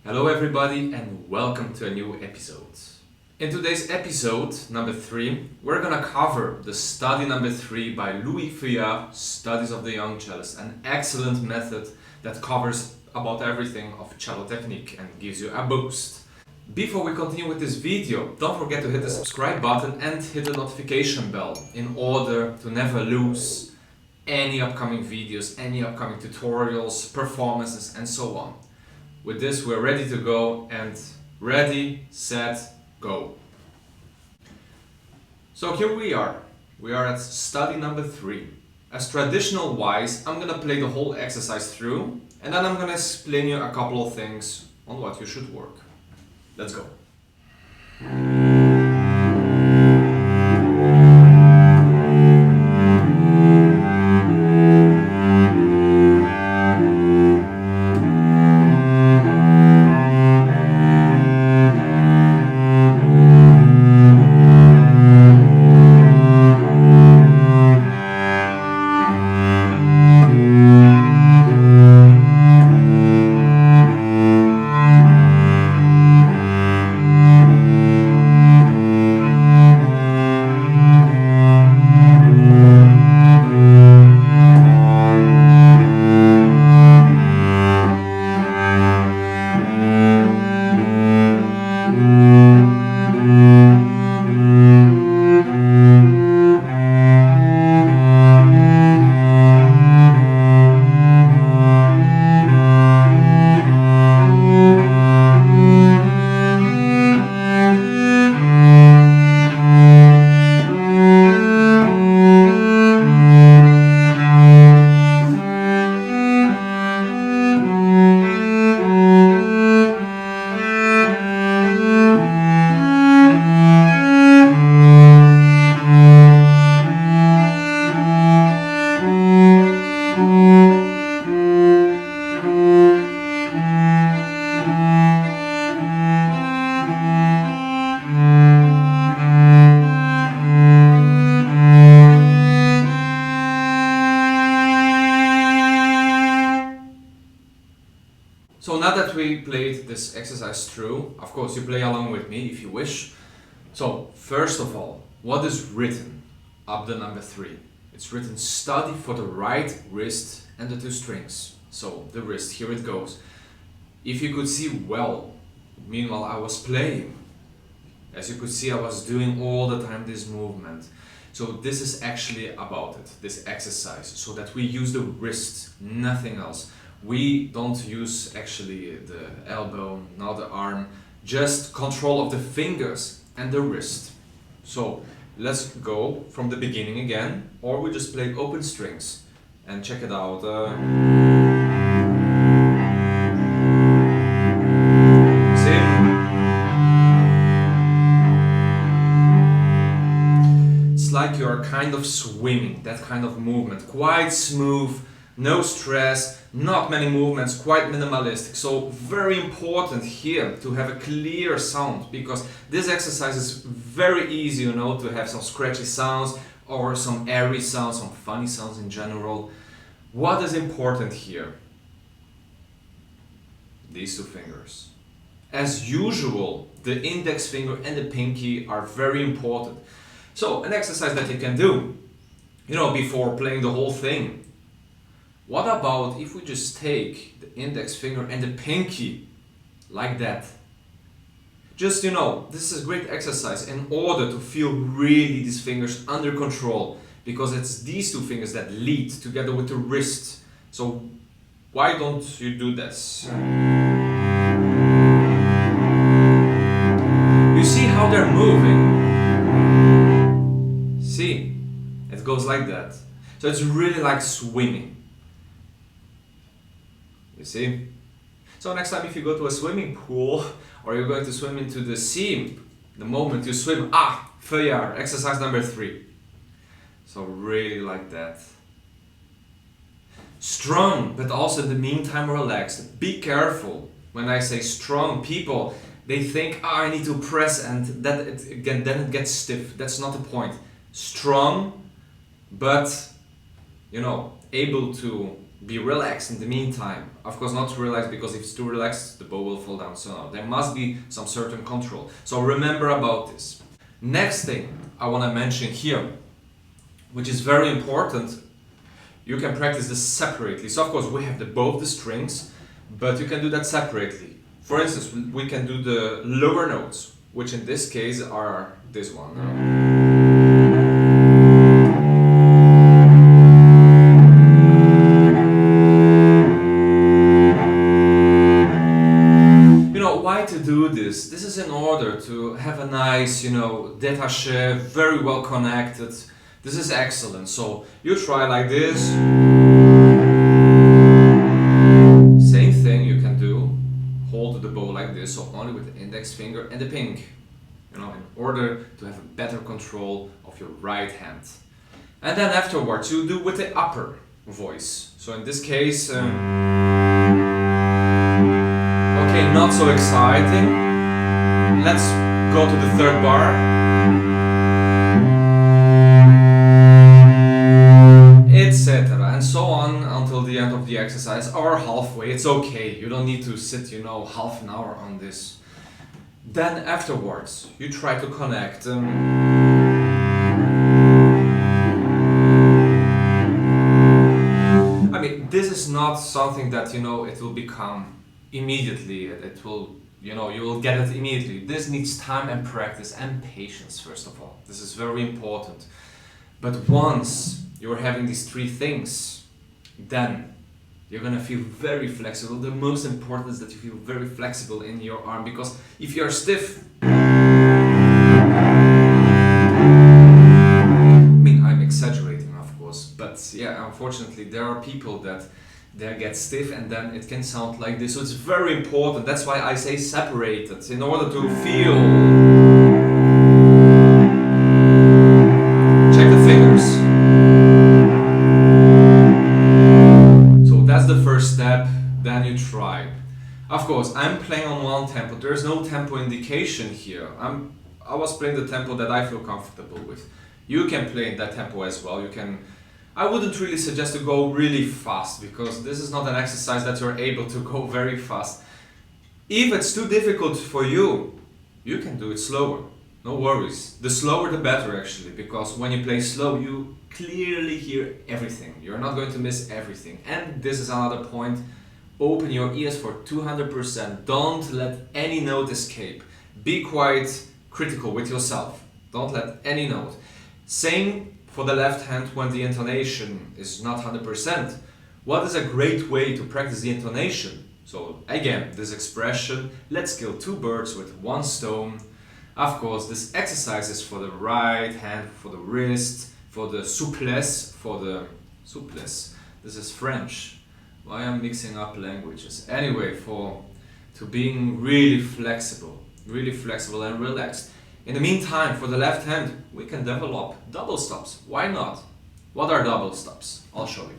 Hello everybody and welcome to a new episode. In today's episode, number 3, we're gonna cover the study number 3 by Louis Feuillard, Studies of the Young Cellist, an excellent method that covers about everything of cello technique and gives you a boost. Before we continue with this video, don't forget to hit the subscribe button and hit the notification bell in order to never lose any upcoming videos, any upcoming tutorials, performances and so on. With this we're ready to go and ready, set, go. So here we are at study number 3. As traditional wise, I'm gonna play the whole exercise through and then I'm gonna explain you a couple of things on what you should work. Let's go. So now that we played this exercise through, of course you play along with me if you wish. So first of all, what is written up the number 3? It's written study for the right wrist and the 2 strings. So the wrist, here it goes. If you could see well, meanwhile I was playing, as you could see I was doing all the time this movement. So this is actually about it, this exercise, so that we use the wrist, nothing else. We don't use actually the elbow, not the arm, just control of the fingers and the wrist. So let's go from the beginning again, or we just play open strings and check it out. See? It's like you're kind of swimming, that kind of movement, quite smooth. No stress, not many movements, quite minimalistic. So very important here to have a clear sound, because this exercise is very easy, you know, to have some scratchy sounds or some airy sounds, some funny sounds in general. What is important here? These 2 fingers. As usual, the index finger and the pinky are very important. So an exercise that you can do, you know, before playing the whole thing. What about if we just take the index finger and the pinky like that? Just, you know, this is a great exercise in order to feel really these fingers under control, because it's these 2 fingers that lead together with the wrist. So why don't you do this? You see how they're moving? See? It goes like that. So it's really like swimming. You see? So next time if you go to a swimming pool or you're going to swim into the sea, the moment you swim, Feuillard, exercise number 3. So really like that. Strong, but also in the meantime relaxed. Be careful. When I say strong, people, they think, I need to press and then it gets stiff. That's not the point. Strong, but, you know, able to be relaxed in the meantime. Of course, not too relaxed, because if it's too relaxed, the bow will fall down. So no, there must be some certain control. So remember about this. Next thing I want to mention here, which is very important, you can practice this separately. So of course we have both the strings, but you can do that separately. For instance, we can do the lower notes, which in this case are this one. Why to do this? This is in order to have a nice, détaché, very well connected. This is excellent. So you try like this. Same thing you can do. Hold the bow like this, so only with the index finger and the pink. In order to have a better control of your right hand. And then afterwards you do with the upper voice. So in this case, okay, not so exciting. Let's go to the third bar. Etc. and so on until the end of the exercise or halfway. It's okay. You don't need to sit, half an hour on this. Then afterwards, you try to connect. This is not something that, it will become immediately. It will, you will get it immediately. This needs time and practice and patience, first of all. This is very important. But once you're having these three things, then you're gonna feel very flexible. The most important is that you feel very flexible in your arm, because if you're stiff, I'm exaggerating, of course, but yeah, unfortunately there are people that they get stiff and then it can sound like this. So it's very important. That's why I say separated, in order to feel. Check the fingers. So that's the first step. Then you try. Of course, I'm playing on one tempo. There's no tempo indication here. I was playing the tempo that I feel comfortable with. You can play in that tempo as well. I wouldn't really suggest to go really fast, because this is not an exercise that you're able to go very fast. If it's too difficult for you, you can do it slower. No worries. The slower the better, actually, because when you play slow, you clearly hear everything. You're not going to miss everything. And this is another point. Open your ears for 200%. Don't let any note escape. Be quite critical with yourself. Don't let any note. Same for the left hand when the intonation is not 100%. What is a great way to practice the intonation? So again, this expression, let's kill two birds with one stone. Of course, this exercise is for the right hand, for the wrist, for the souplesse, This is French. Why am I mixing up languages? Anyway, to being really flexible and relaxed. In the meantime, for the left hand, we can develop double stops. Why not? What are double stops? I'll show you.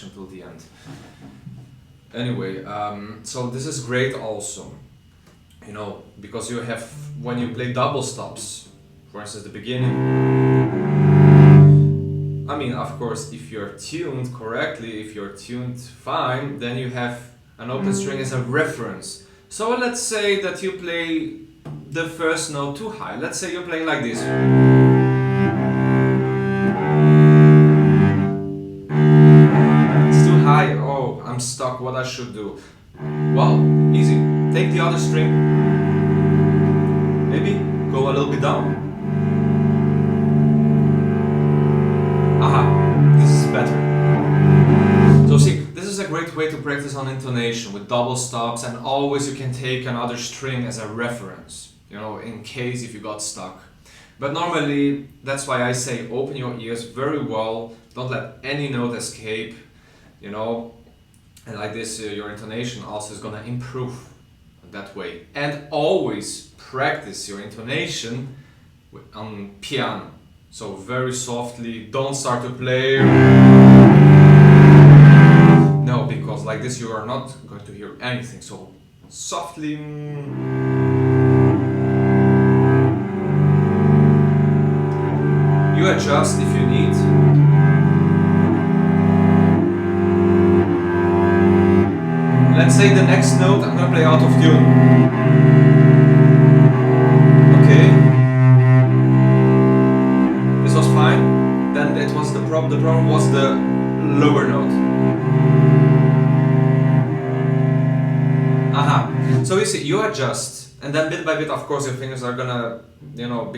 Until the end. Anyway, so this is great also, because you have, when you play double stops, for instance, the beginning, of course, if you're tuned correctly, if you're tuned fine, then you have an open string as a reference. So let's say that you play the first note too high. Let's say you're playing like this. Oh, I'm stuck, what I should do? Well, easy. Take the other string. Maybe go a little bit down. Aha, this is better. So see, this is a great way to practice on intonation with double stops, and always you can take another string as a reference, in case if you got stuck. But normally, that's why I say open your ears very well, don't let any note escape, you know, and like this your intonation also is gonna improve that way. And always practice your intonation on piano. So very softly, don't start to play. No, because like this you are not going to hear anything. So softly. You adjust if you need. Let's say the next note I'm gonna play out of tune. Okay. This was fine. Then it was the problem. The problem was the lower note. Aha. So you see, you adjust, and then bit by bit, of course, your fingers are gonna, you know,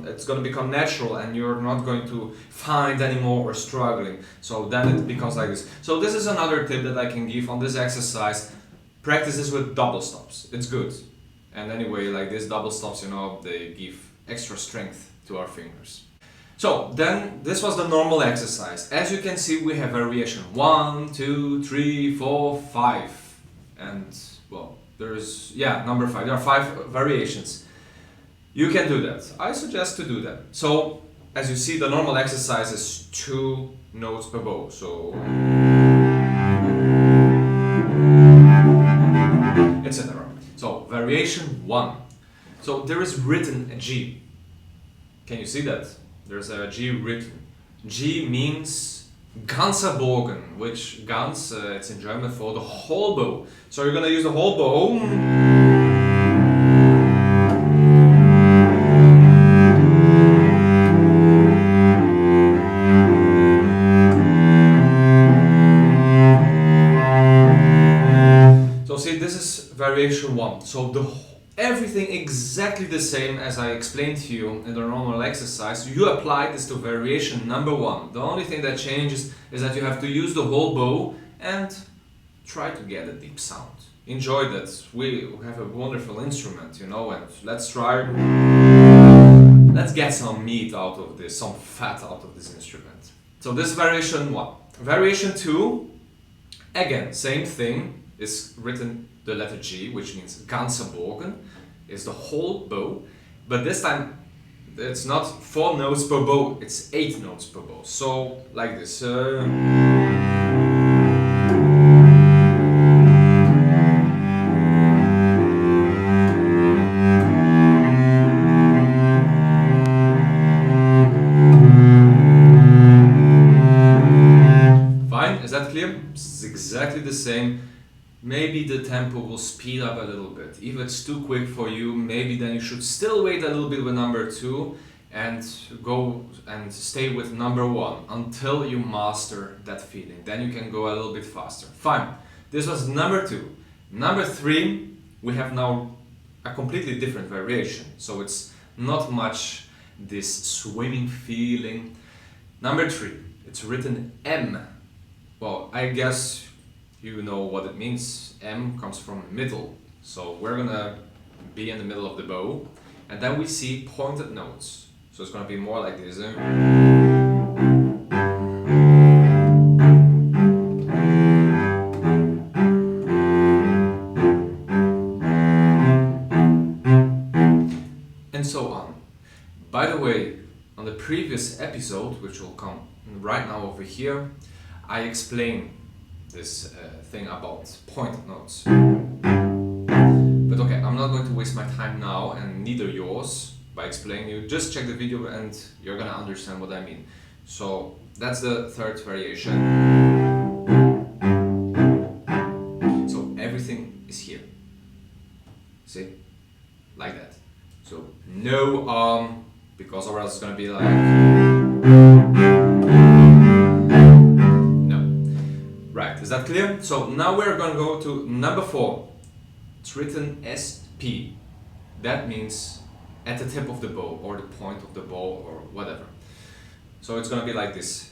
it's gonna become natural, and you're not going to find anymore or struggling. So then it becomes like this. So this is another tip that I can give on this exercise. Practice this with double stops. It's good. And anyway, like this double stops, you know, they give extra strength to our fingers. So then this was the normal exercise. As you can see, we have variation 1, 2, 3, 4, 5, and well, there's number 5. There are 5 variations. You can do that. I suggest to do that. So as you see, the normal exercise is 2 notes per bow. So etc. So variation 1. So there is written a G. Can you see that? There's a G written. G means ganzer Bogen, which ganz, it's in German for the whole bow. So you're gonna use the whole bow. So see, this is variation 1. So everything exactly the same as I explained to you in the normal exercise. You apply this to variation number 1. The only thing that changes is that you have to use the whole bow and try to get a deep sound. Enjoy that. We have a wonderful instrument, you know, and let's get some meat out of this, some fat out of this instrument. So this is variation 1. Variation 2, again, same thing, is written the letter G, which means ganzer Bogen, is the whole bow, but this time it's not 4 notes per bow, it's 8 notes per bow. So like this. Fine, is that clear? It's exactly the same. Maybe the tempo will speed up a little bit. If it's too quick for you, maybe then you should still wait a little bit with number 2 and go and stay with number 1 until you master that feeling. Then you can go a little bit faster. Fine. This was number 2. Number 3, we have now a completely different variation. So it's not much this swimming feeling. Number 3, it's written M. Well, I guess you know what it means. M comes from middle. So we're gonna be in the middle of the bow, and then we see pointed notes. So it's gonna be more like this. And so on. By the way, on the previous episode, which will come right now over here, I explained this thing about pointed notes. But okay, I'm not going to waste my time now, and neither yours, by explaining you. Just check the video and you're gonna understand what I mean. So that's the 3rd variation. So everything is here. See? Like that. So no because or else it's gonna be like... Is that clear? So now we're going to go to number 4. It's written SP. That means at the tip of the bow or the point of the bow or whatever. So it's going to be like this.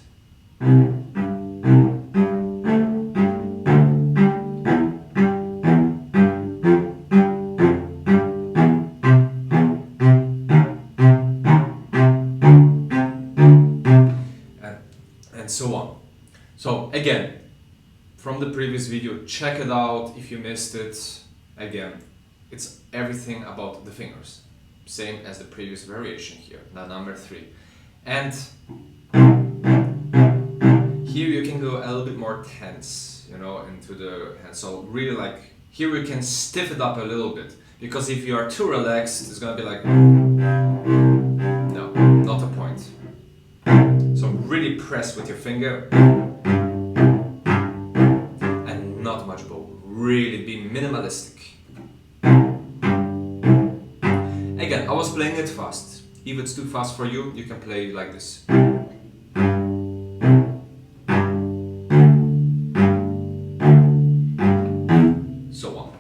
Again, from the previous video, check it out if you missed it. Again, it's everything about the fingers. Same as the previous variation here, the number 3. And here you can go a little bit more tense, you know, into the hand. So really like, here you can stiff it up a little bit. Because if you are too relaxed, it's gonna be like, no, not a point. So really press with your finger. And not much bow. Really be minimalistic. Again, I was playing it fast. If it's too fast for you, you can play like this. So on.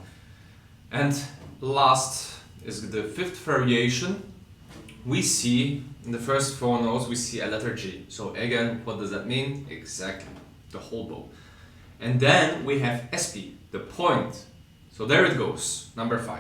And last is the 5th variation. We see, in the first 4 notes, we see a letter G. So again, what does that mean? Exactly, the whole bow. And then we have SP, the point. So there it goes, number 5.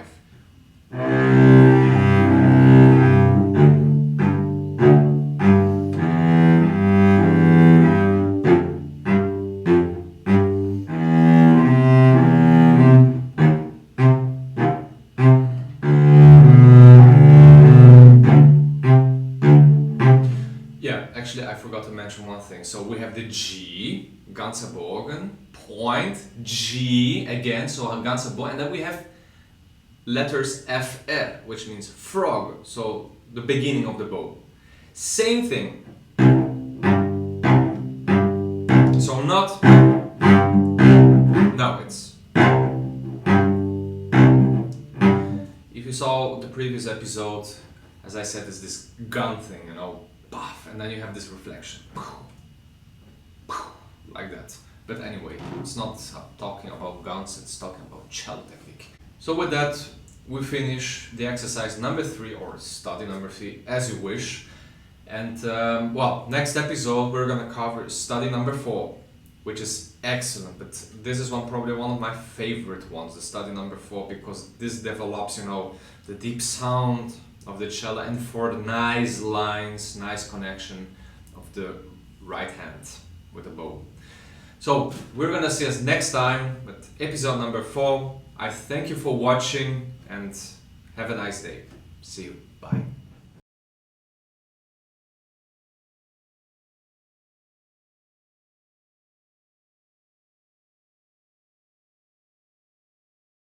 Actually, I forgot to mention one thing. So we have the G, ganzer Bogen, point, G again, so a ganzer Bogen, and then we have letters FR, which means frog, so the beginning of the bow. Same thing. So not, no, it's. If you saw the previous episode, as I said, it's this gun thing, you know. Puff, and then you have this reflection, like that. But anyway, it's not talking about guns, it's talking about cello technique. So with that, we finish the exercise number 3 or study number 3, as you wish. And well, next episode we're gonna cover study number 4, which is excellent. But this is probably one of my favorite ones, the study number 4, because this develops, you know, the deep sound of the cello and for the nice lines, nice connection of the right hand with the bow. So we're gonna see us next time with episode number 4. I thank you for watching and have a nice day. See you. Bye.